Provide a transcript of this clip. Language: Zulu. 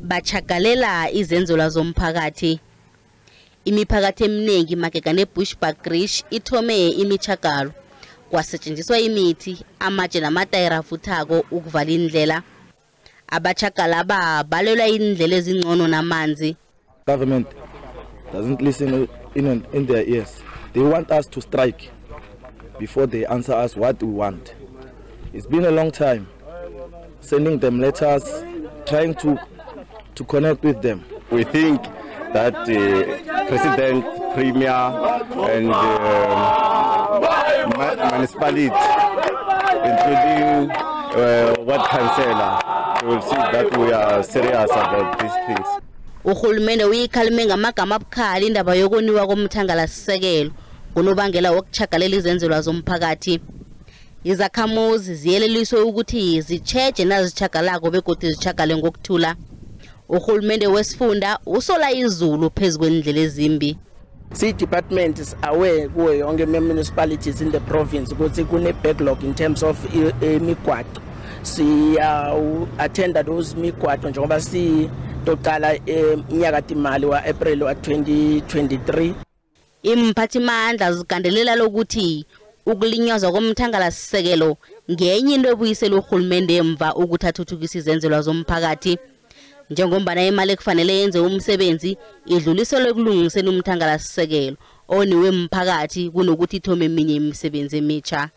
Batjhagalela izenzelwa zomphakathi. Imiphakathi eminengi magega ne-Bushbuckridge ithome imitjhagalo. Kwasetshenziswa imithi, amatshe namatayira avuthako ukuvala indlela. Abatjhagala balelwa indlela ezingcono namanzi. Government doesn't listen in their ears. They want us to strike before they answer us what we want. It's been a long time sending them letters, trying to connect with them. We think that President, Premier and municipality, including what councillor, will see that we are serious about these things. Uhulumende uyikhalime ngamagama abukhali indaba yokoniwa komthangalasisekelo kunobangela wokutjhagalela izenzelwa zomphakathi. Izakhamuzi ziyeleliswa ukuthi zitjheje nazitjhagalako begodu zitjhagale ngokuthula. Uhulumende wesifunda usola izulu phezulu kwendlela ezimbi. Department is aware kuwe yonke municipalities in the province ukuthi kune backlog in terms of imigwaqo. Attend those migwaqo njengoba toqala imnyakatimali wa April wa 2023. Imphathimandla zigandelela lokuthi ukulinyazwa komthangalasisekelo ngenye into ebuyisela uhulumende emva ukuthi athuthukise izenzelwa zomphakathi. Njengombana imali ekufanele yenze umsebenzi idluliselwe kulungiseni umthangalasisekelo oniwe umphakathi kunokuthi ithome eminye imisebenzi emitsha.